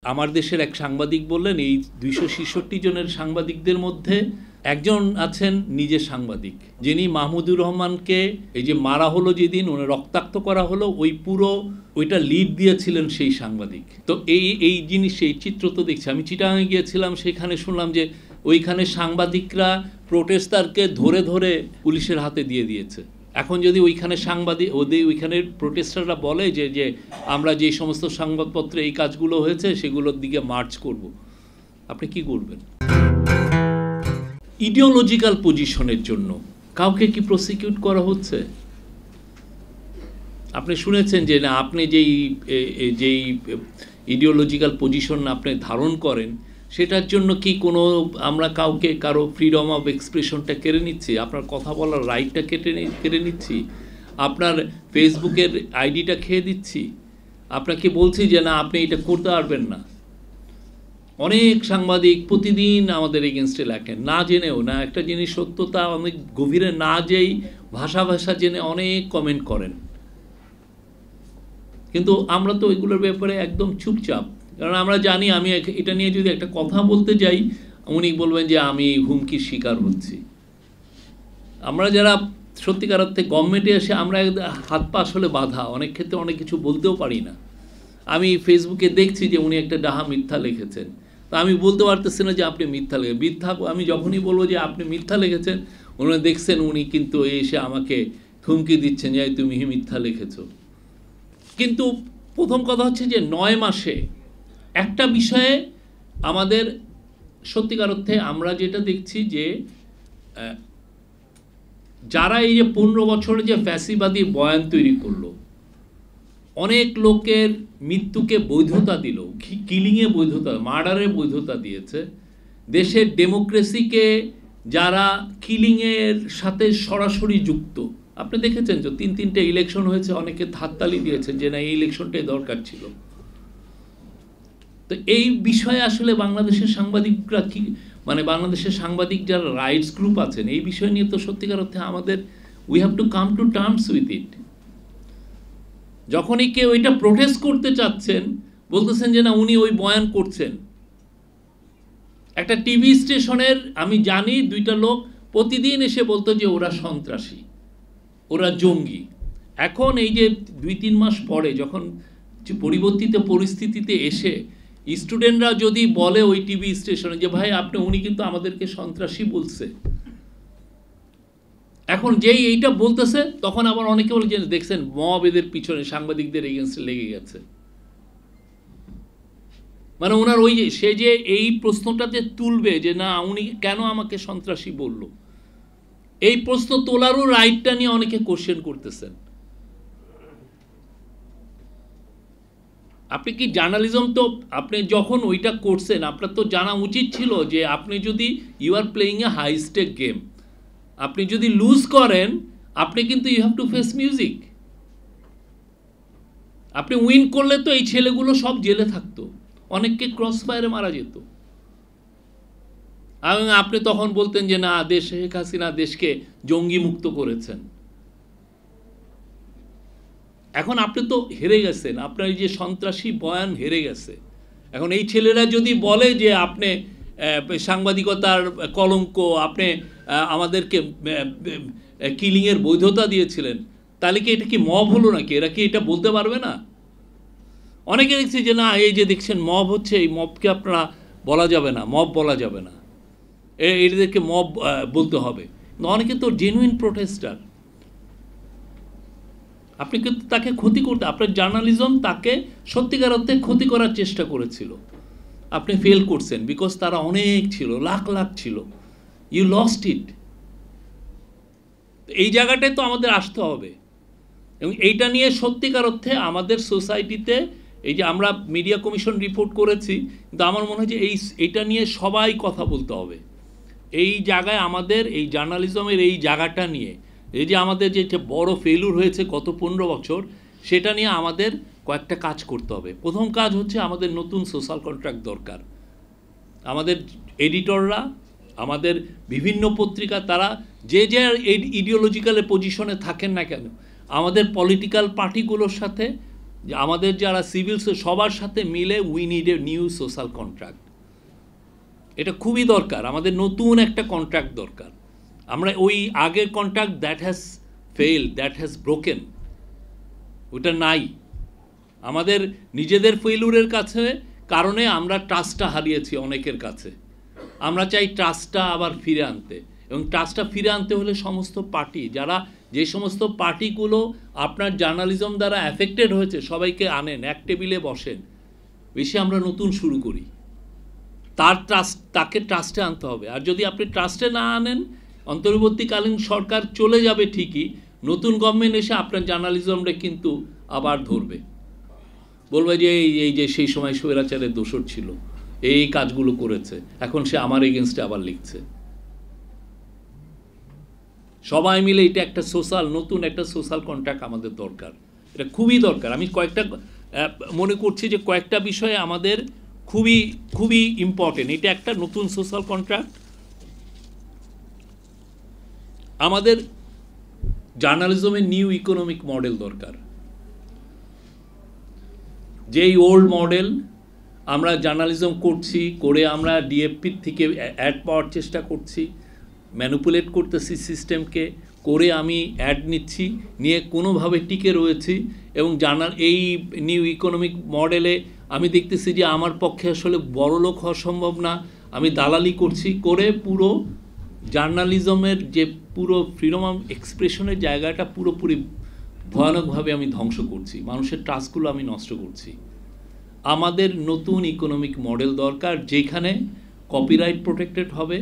আমার দেশের এক সাংবাদিক বললেন এই ২৬৬ জনের সাংবাদিকদের মধ্যে একজন আছেন নিজে সাংবাদিক, যিনি মাহমুদুর রহমানকে এই যে মারা হলো যেদিন ওনে রক্তাক্ত করা হলো ওইটা লিড দিয়েছিলেন সেই সাংবাদিক। তো এই জিনিস এই চিত্র তো দেখছি। আমি চিটাগাঙে গিয়েছিলাম, সেখানে শুনলাম যে ওইখানে সাংবাদিকরা প্রোটেস্টারকে ধরে ধরে পুলিশের হাতে দিয়ে দিয়েছে। এখন যদি ওইখানে ওইখানের প্রোটেস্টাররা বলে যে আমরা যে সমস্ত সংবাদপত্রে এই কাজগুলো হয়েছে সেগুলোর দিকে মার্চ করব, আপনি কি করবেন? ইডিওলজিক্যাল পজিশনের জন্য কাউকে কি প্রসিকিউট করা হচ্ছে? আপনি শুনেছেন যে না, আপনি যেই ইডিওলজিক্যাল পজিশন আপনি ধারণ করেন সেটার জন্য কি আমরা কারো ফ্রিডম অফ এক্সপ্রেশনটা কেড়ে নিচ্ছি? আপনার কথা বলার রাইটটা কেড়ে নিচ্ছি? আপনার ফেসবুকের আইডিটা খেয়ে দিচ্ছি? আপনাকে বলছি যে না, আপনি এটা করতে পারবেন না। অনেক সাংবাদিক প্রতিদিন আমাদের এগেনস্টে লেখেন, না জেনেও, না একটা জিনিস সত্যতা অনেক গভীরে না যেই ভাষা জেনে অনেক কমেন্ট করেন, কিন্তু আমরা তো এগুলোর ব্যাপারে একদম চুপচাপ। কারণ আমরা জানি আমি এটা নিয়ে যদি একটা কথা বলতে যাই উনি বলবেন যে আমি হুমকির শিকার হচ্ছি। আমরা যারা সত্যিকার অর্থে গভর্নমেন্টে এসে আমরা হাত পা আসলে বাঁধা, অনেক ক্ষেত্রে অনেক কিছু বলতেও পারি না। আমি ফেসবুকে দেখছি যে উনি একটা ডাহা মিথ্যা লিখেছেন, তো আমি বলতে পারতেছি না যে আপনি মিথ্যা আমি যখনই বলবো যে আপনি মিথ্যা লিখেছেন, উনি দেখছেন উনি কিন্তু এসে আমাকে হুমকি দিচ্ছেন যে তুমি মিথ্যা লিখেছো। কিন্তু প্রথম কথা হচ্ছে যে 9 মাসে একটা বিষয়ে আমাদের সত্যিকার অর্থে আমরা যেটা দেখছি যে যারা এই যে 15 বছরে যে ফ্যাসিবাদী বয়ান তৈরি করলো, অনেক লোকের মৃত্যুকে বৈধতা দিল, কিলিংয়ে বৈধতা, মার্ডারে বৈধতা দিয়েছে, দেশের ডেমোক্রেসিকে যারা কিলিংয়ের সাথে সরাসরি যুক্ত, আপনি দেখেছেন যে 3-3টে ইলেকশন হয়েছে, অনেকে হাততালি দিয়েছেন যে না এই ইলেকশনটাই দরকার ছিল। তো এই বিষয়ে আসলে বাংলাদেশের সাংবাদিকরা কি, মানে বাংলাদেশের সাংবাদিক যারা রাইটস গ্রুপ আছেন, এই বিষয় নিয়ে তো সত্যিকার অর্থে আমাদের we have to come to terms with it. যখনই কেউ এটা প্রোটেস্ট করতে চাচ্ছেন, বলতেছেন যে না উনি ওই বয়ান করছেন। একটা টিভি স্টেশনের আমি জানি 2টা লোক প্রতিদিন এসে বলতো যে ওরা সন্ত্রাসী, ওরা জঙ্গি। এখন এই যে 2-3 মাস পরে যখন পরিবর্তিত পরিস্থিতিতে এসে স্টুডেন্টরা যদি বলে ওই টিভি স্টেশনে যে ভাই উনি কিন্তু আমাদেরকে সন্ত্রাসী বলছে, এখন যেই এইটা বলতেছে তখন আবার অনেকে বলে যে দেখছেন মব এদের পিছনে সাংবাদিকদের এগেইনস্টে লেগে গেছে। মানে ওনার ওই যে সে যে এই প্রশ্নটাতে তুলবে যে না উনি কেন আমাকে সন্ত্রাসী বলল, এই প্রশ্ন তোলারও রাইটটা নিয়ে অনেকে কোশ্চেন করতেছেন। আপনি কি জার্নালিজম, তো আপনি যখন ওইটা করছেন আপনার তো জানা উচিত ছিল যে আপনি যদি you are playing a high stake game, আপনি যদি লুজ করেন আপনি কিন্তু you have to face music. আপনি উইন করলে তো এই ছেলেগুলো সব জেলে থাকতো, অনেককে ক্রস ফায়ারে মারা যেত। আপনি তখন বলতেন যে না শেখ হাসিনা দেশকে জঙ্গি মুক্ত করেছেন। এখন আপনি তো হেরে গেছেন, আপনার যে সন্ত্রাসী বয়ান হেরে গেছে। এখন এই ছেলেরা যদি বলে যে আপনি সাংবাদিকতার কলঙ্ক, আপনি আমাদেরকে কিলিংয়ের বৈধতা দিয়েছিলেন, তাহলে কি এটা কি মব হলো নাকি? এরা কি এটা বলতে পারবে না? অনেকে দেখছি যে না এই যে দেখছেন মব হচ্ছে, এই মবকে আপনারা বলা যাবে না, মব বলা যাবে না, এদেরকে মব বলতে হবে। অনেকে তো জেনুইন প্রোটেস্টার। আপনি কিন্তু তাকে ক্ষতি করতে, আপনার জার্নালিজম তাকে সত্যিকার অর্থে ক্ষতি করার চেষ্টা করেছিল, আপনি ফেল করছেন, বিকজ তারা অনেক ছিল, লাখ লাখ ছিল, ইউ লস্ট ইট। এই জায়গাটায় তো আমাদের আসতে হবে, এবং এইটা নিয়ে সত্যিকার অর্থে আমাদের সোসাইটিতে এই যে আমরা মিডিয়া কমিশন রিপোর্ট করেছি, কিন্তু আমার মনে হয় যে এইটা নিয়ে সবাই কথা বলতে হবে। এই জায়গায় আমাদের এই জার্নালিজমের এই জায়গাটা নিয়ে, এই যে আমাদের যে বড় ফেলুর হয়েছে গত 15 বছর, সেটা নিয়ে আমাদের কয়েকটা কাজ করতে হবে। প্রথম কাজ হচ্ছে আমাদের নতুন সোশ্যাল কন্ট্রাক্ট দরকার। আমাদের এডিটররা, আমাদের বিভিন্ন পত্রিকা, তারা যে ইডিওলজিক্যাল পজিশনে থাকেন না কেন, আমাদের পলিটিক্যাল পার্টিগুলোর সাথে যে আমাদের যারা সিভিল সবার সাথে মিলে we need a new social contract. এটা খুবই দরকার, আমাদের নতুন একটা কন্ট্রাক্ট দরকার। আমরা ওই আগের contract that has fail, that has broken, ওটা নাই। আমাদের নিজেদের ফেইলুরের কারণে আমরা ট্রাস্টটা হারিয়েছি অনেকের কাছে। আমরা চাই ট্রাস্টটা আবার ফিরে আনতে, এবং ট্রাস্টটা ফিরে আনতে হলে সমস্ত পার্টি, যে সমস্ত পার্টিগুলো আপনার জার্নালিজম দ্বারা অ্যাফেক্টেড হয়েছে, সবাইকে আনেন, এক টেবিলে বসেন, বেশি আমরা নতুন শুরু করি। তাকে ট্রাস্টে আনতে হবে। আর যদি আপনি ট্রাস্টে না আনেন, অন্তর্বর্তীকালীন সরকার চলে যাবে ঠিকই, নতুন গভর্নমেন্ট এসে আপনার জার্নালিজমটা কিন্তু আবার ধরবে, বলবে যে এই যে সেই সময় স্বৈরাচারের দোষর ছিল, এই কাজগুলো করেছে, এখন সে আমার এগেনস্টে আবার লিখছে। সবাই মিলে এটা একটা নতুন একটা সোশ্যাল কন্ট্রাক্ট আমাদের দরকার, এটা খুবই দরকার। আমি মনে করছি যে কয়েকটা বিষয়ে আমাদের খুবই খুবই ইম্পর্টেন্ট। এটা একটা নতুন সোশ্যাল কন্ট্রাক্ট। আমাদের জার্নালিজমের নিউ ইকোনমিক মডেল দরকার। যেই ওল্ড মডেল আমরা জার্নালিজম করে আমরা ডিএফপির থেকে অ্যাড পাওয়ার চেষ্টা করছি, ম্যানিপুলেট করতেছি সিস্টেমকে, করে আমি অ্যাড নিচ্ছি, নিয়ে কোনোভাবে টিকে রয়েছি, এবং এই নিউ ইকোনমিক মডেলে আমি দেখতেছি যে আমার পক্ষে আসলে বড়লোক হওয়া সম্ভব না। আমি দালালি করছি, করে পুরো জার্নালিজমের যে পুরো ফ্রিডম অফ এক্সপ্রেশনের জায়গাটা পুরোপুরি ভয়ানকভাবে আমি ধ্বংস করছি, মানুষের ট্রাস্টগুলো আমি নষ্ট করছি। আমাদের নতুন ইকোনমিক মডেল দরকার, যেখানে কপিরাইট প্রোটেক্টেড হবে,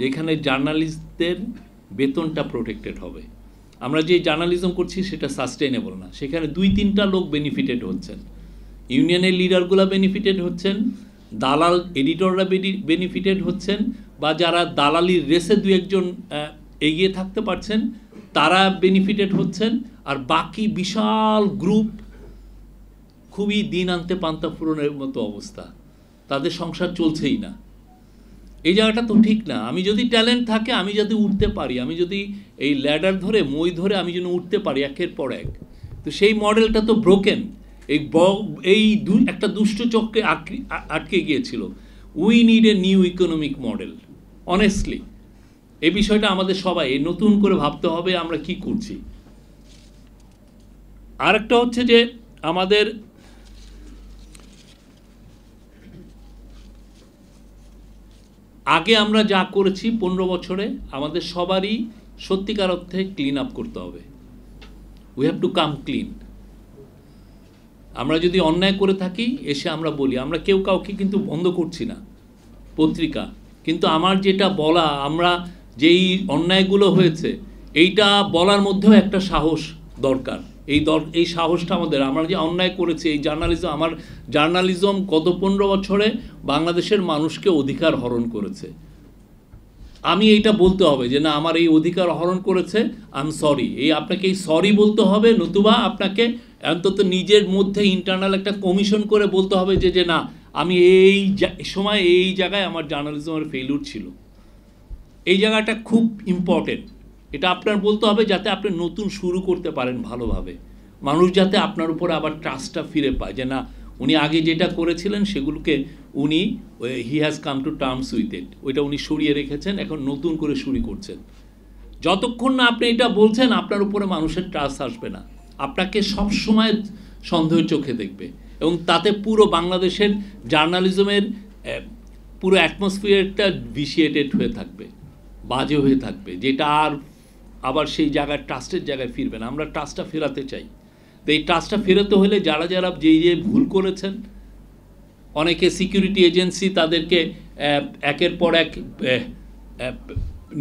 যেখানে জার্নালিস্টদের বেতনটা প্রোটেক্টেড হবে। আমরা যে জার্নালিজম করছি সেটা সাস্টেইনেবল না, সেখানে 2-3টা লোক বেনিফিটেড হচ্ছেন, ইউনিয়নের লিডারগুলো বেনিফিটেড হচ্ছেন, দালাল এডিটররা বেনিফিটেড হচ্ছেন, বা যারা দালালির রেসে 2-1জন এগিয়ে থাকতে পারছেন তারা বেনিফিটেড হচ্ছেন, আর বাকি বিশাল গ্রুপ খুবই দিন আনতে পান্তা ফুরনের মতো অবস্থা, তাদের সংসার চলছেই না। এই জায়গাটা তো ঠিক না। আমি যদি ট্যালেন্ট থাকে, আমি যদি উঠতে পারি, আমি যদি এই ল্যাডার ধরে মই ধরে আমি যেন উঠতে পারি একের পর এক, তো সেই মডেলটা তো ব্রোকেন। একটা দুষ্ট চক্রে আটকে গিয়েছিল। We need a new economic model. Honestly এই বিষয়টা আমাদের সবাই নতুন করে ভাবতে হবে আমরা কি করছি। আরেকটা হচ্ছে যে আমাদের আগে আমরা যা করেছি 15 বছরে, আমাদের সবারই সত্যিকার অর্থে ক্লিন আপ করতে হবে। We have to come clean. আমরা যদি অন্যায় করে থাকি, এসে আমরা বলি, আমরা কেউ কাউকে কিন্তু বন্ধ করছি না পত্রিকা, কিন্তু আমার যেটা বলা, আমরা যেই অন্যায়গুলো হয়েছে এইটা বলার মধ্যেও একটা সাহস দরকার। এই সাহসটা আমাদের, আমরা যে অন্যায় করেছি, এই আমার জার্নালিজম গত 15 বছরে বাংলাদেশের মানুষকে অধিকার হরণ করেছে। আমি এইটা বলতে হবে যে না, আমার এই অধিকার হরণ করেছে, আই এম সরি। আপনাকে এই সরি বলতে হবে, নতুবা আপনাকে অন্তত নিজের মধ্যে ইন্টারনাল একটা কমিশন করে বলতে হবে যে না, আমি এই সময় এই জায়গায় আমার জার্নালিজমের ফেইলিউর ছিল। এই জায়গাটা খুব ইম্পর্টেন্ট, এটা আপনার বলতে হবে, যাতে আপনি নতুন শুরু করতে পারেন ভালোভাবে। মানুষ যাতে আপনার উপরে আবার ট্রাস্টটা ফিরে পায়, যে না, উনি আগে যেটা করেছিলেন সেগুলোকে he has come to terms with it, ওইটা উনি সরিয়ে রেখেছেন, এখন নতুন করে শুরু করছেন। যতক্ষণ না আপনি এটা বলছেন, আপনার উপরে মানুষের ট্রাস্ট আসবে না, আপনাকে সবসময় সন্দেহের চোখে দেখবে, এবং তাতে পুরো বাংলাদেশের জার্নালিজমের পুরো অ্যাটমসফিয়ারটা ভিশিয়েটেড হয়ে থাকবে, বাজে হয়ে থাকবে, যেটা আবার সেই জায়গায় ট্রাস্টের জায়গায় ফিরবে না। আমরা ট্রাস্টটা ফেরাতে চাই। তো এই ট্রাস্টটা ফেরাতে হলে যারা যে ভুল করেছেন, অনেকে সিকিউরিটি এজেন্সি তাদেরকে একের পর এক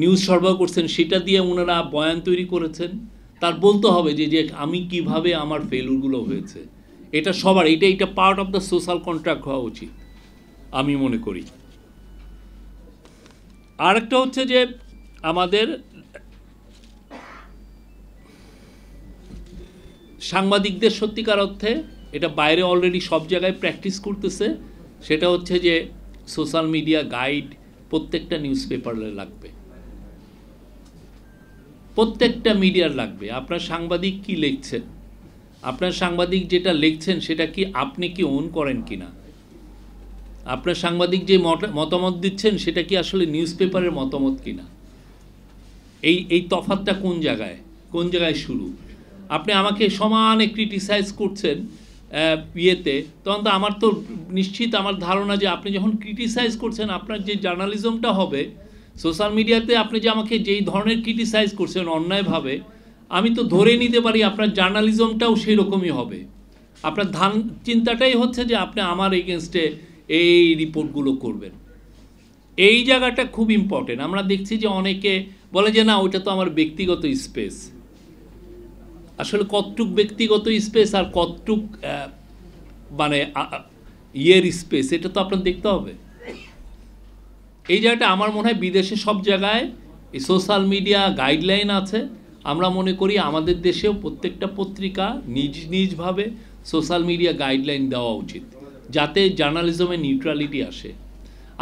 নিউজ সরবরাহ করছেন, সেটা দিয়ে ওনারা বয়ান তৈরি করেছেন, তার বলতে হবে যে আমি কিভাবে আমার ফেলুরগুলো হয়েছে। এটা সবার, এটা part of the social contract হওয়া উচিত আমি মনে করি। আরেকটা হচ্ছে যে আমাদের সাংবাদিকদের সত্যিকার অর্থে, এটা বাইরে অলরেডি সব জায়গায় প্র্যাকটিস করতেছে, সেটা হচ্ছে যে সোশ্যাল মিডিয়া গাইড প্রত্যেকটা নিউজ পেপারে লাগবে, প্রত্যেকটা মিডিয়ার লাগবে। আপনার সাংবাদিক কি লিখছে, আপনার সাংবাদিক যেটা লিখছেন সেটা কি আপনি কি ওন করেন কিনা, আপনার সাংবাদিক যে মতামত দিচ্ছেন সেটা কি আসলে নিউজ পেপারের মতামত কিনা, এই তফাৎটা কোন জায়গায় শুরু। আপনি আমাকে সমানে ক্রিটিসাইজ করছেন ইয়েতে, তখন তো আমার তো নিশ্চিত আমার ধারণা যে আপনি যখন ক্রিটিসাইজ করছেন আপনার যে জার্নালিজমটা হবে সোশ্যাল মিডিয়াতে, আপনি যে আমাকে যেই ধরনের ক্রিটিসাইজ করছেন অন্যায়ভাবে, আমি তো ধরে নিতে পারি আপনার জার্নালিজমটাও সেই রকমই হবে। আপনার চিন্তাটাই হচ্ছে যে আপনি আমার এগেনস্টে এই রিপোর্টগুলো করবেন। এই জায়গাটা খুব ইম্পর্টেন্ট। আমরা দেখছি যে অনেকে বলে যে না ওইটা তো আমার ব্যক্তিগত স্পেস। আসলে কতটুক ব্যক্তিগত স্পেস আর কতটুক মানে ইয়ের স্পেস, এটা তো আপনার দেখতে হবে। এই জায়গাটা আমার মনে হয় বিদেশে সব জায়গায় এই সোশ্যাল মিডিয়া গাইডলাইন আছে। আমরা মনে করি আমাদের দেশেও প্রত্যেকটা পত্রিকা নিজ নিজভাবে সোশ্যাল মিডিয়া গাইডলাইন দেওয়া উচিত, যাতে জার্নালিজমে নিউট্রালিটি আসে।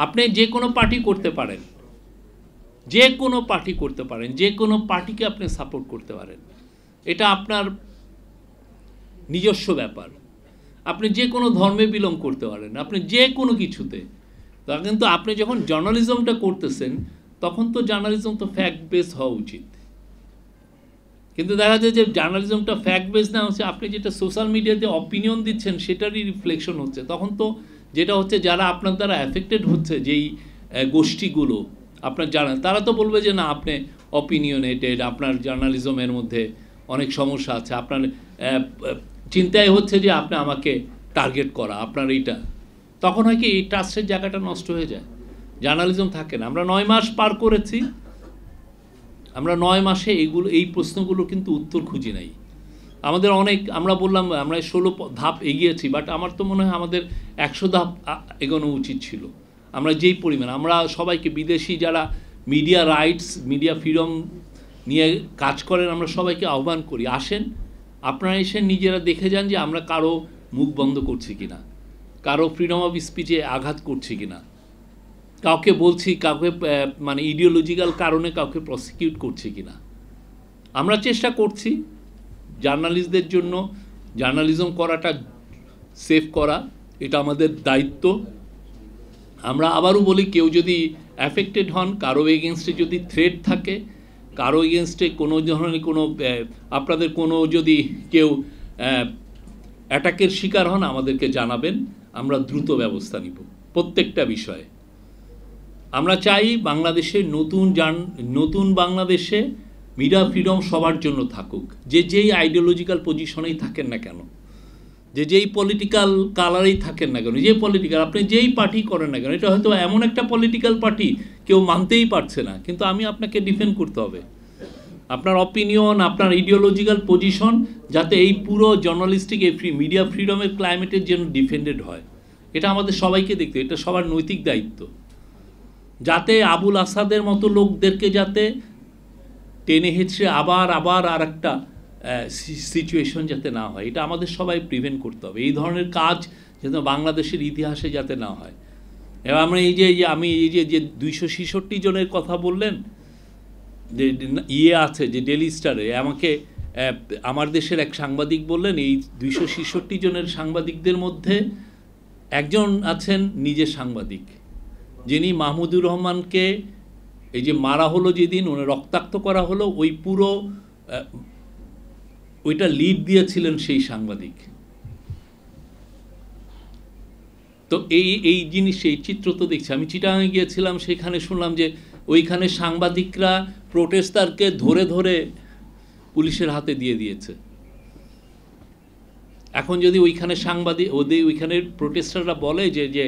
আপনি যে কোনো পার্টি করতে পারেন, যে কোনো পার্টিকে আপনি সাপোর্ট করতে পারেন, এটা আপনার নিজস্ব ব্যাপার। আপনি যে কোনো ধর্মে বিলং করতে পারেন, আপনি যে কোনো কিছুতে। তা কিন্তু আপনি যখন জার্নালিজমটা করতেছেন তখন তো জার্নালিজম তো ফ্যাক্ট বেস হওয়া উচিত। কিন্তু দেখা যায় যে জার্নালিজমটা ফ্যাক্ট বেস না হচ্ছে, আপনি যেটা সোশ্যাল মিডিয়াতে অপিনিয়ন দিচ্ছেন সেটারই রিফ্লেকশন হচ্ছে। তখন তো যেটা হচ্ছে যারা আপনার দ্বারা অ্যাফেক্টেড হচ্ছে, যেই গোষ্ঠীগুলো আপনার জানেন, তারা তো বলবে যে না আপনি অপিনিয়নেটেড, আপনার জার্নালিজমের মধ্যে অনেক সমস্যা আছে, আপনার চিন্তায় হচ্ছে যে আপনি আমাকে টার্গেট করা, আপনার এইটা। তখন হয় কি এই ট্রাস্টের জায়গাটা নষ্ট হয়ে যায়, জার্নালিজম থাকে না। আমরা 9 মাস পার করেছি, আমরা 9 মাসে এই প্রশ্নগুলো কিন্তু উত্তর খুঁজি নাই। আমাদের অনেক, আমরা বললাম আমরা 16 ধাপ এগিয়েছি, বাট আমার তো মনে হয় আমাদের 100 ধাপ এগোনো উচিত ছিল। আমরা যেই পরিমাণ, আমরা সবাইকে, বিদেশি যারা মিডিয়া রাইটস, মিডিয়া ফ্রিডম নিয়ে কাজ করেন, আমরা সবাইকে আহ্বান করি, আসেন আপনারা এসে নিজেরা দেখে যান যে আমরা কারো মুখ বন্ধ করছি কিনা, কারো ফ্রিডম অফ স্পিচে আঘাত করছি কিনা, কাউকে বলছি, কাউকে মানে ইডিওলজিক্যাল কারণে কাউকে প্রসিকিউট করছি কিনা। আমরা চেষ্টা করছি জার্নালিস্টদের জন্য জার্নালিজম করাটা সেভ করা, এটা আমাদের দায়িত্ব। আমরা আবারও বলি, কেউ যদি অ্যাফেক্টেড হন, কারো এগেনস্টে যদি থ্রেট থাকে, কারো এগেনস্টে কোনো ধরনের কোনো আপনাদের কোনো যদি কেউ অ্যাটাকের শিকার হন, আমাদেরকে জানাবেন, আমরা দ্রুত ব্যবস্থা নিব প্রত্যেকটা বিষয়ে। আমরা চাই বাংলাদেশে নতুন বাংলাদেশে মিডিয়া ফ্রিডম সবার জন্য থাকুক, যেই আইডিওলজিক্যাল পজিশনেই থাকেন না কেন, যেই পলিটিক্যাল কালারেই থাকেন না কেন, আপনি যেই পার্টি করেন না কেন। এটা হয়তো এমন একটা পলিটিক্যাল পার্টি কেউ মানতেই পারছে না, কিন্তু আমি আপনাকে ডিফেন্ড করতে হবে, আপনার অপিনিয়ন, আপনার ইডিওলজিক্যাল পজিশন, যাতে এই পুরো জার্নালিস্টিক এই মিডিয়া ফ্রিডমের ক্লাইমেটের জন্য ডিফেন্ডেড হয়। এটা আমাদের সবাইকে দেখতে, এটা সবার নৈতিক দায়িত্ব, যাতে আবুল আসাদের মতো লোকদেরকে যাতে টেনে হেঁচড়ে আবার আর একটা সিচুয়েশন যাতে না হয়, এটা আমাদের সবাই প্রিভেন্ট করতে হবে। এই ধরনের কাজ যেন বাংলাদেশের ইতিহাসে যাতে না হয়। এবার আমরা আমি এই যে 266 জনের কথা বললেন, যে আছে যে ডেলি স্টারে, আমাকে আমার দেশের এক সাংবাদিক বললেন, এই 266 জনের সাংবাদিকদের মধ্যে একজন আছেন নিজের সাংবাদিক, যিনি মাহমুদুর রহমানকে এই যে মারা হলো, যেদিন ওনার রক্তাক্ত করা হলো, ওই পুরো ওইটা লিড দিয়েছিলেন সেই সাংবাদিক। তো এই জিনিস, এই চিত্র তো দেখছি। আমি চিটাগাঙে গিয়েছিলাম, সেখানে শুনলাম যে ওইখানে সাংবাদিকরা প্রোটেস্টারকে ধরে পুলিশের হাতে দিয়ে দিয়েছে। এখন যদি ওইখানে ওইখানের প্রোটেস্টাররা বলে যে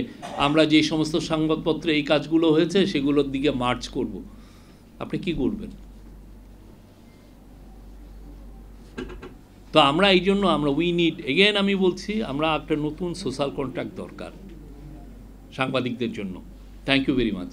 আমরা যে সমস্ত সংবাদপত্রে এই কাজগুলো হয়েছে সেগুলোর দিকে মার্চ করব, আপনি কি করবেন? তো আমরা এই জন্য উই নিড, এগেন আমি বলছি, আমরা একটা নতুন সোশ্যাল কন্ট্রাক্ট দরকার সাংবাদিকদের জন্য। Thank you very much.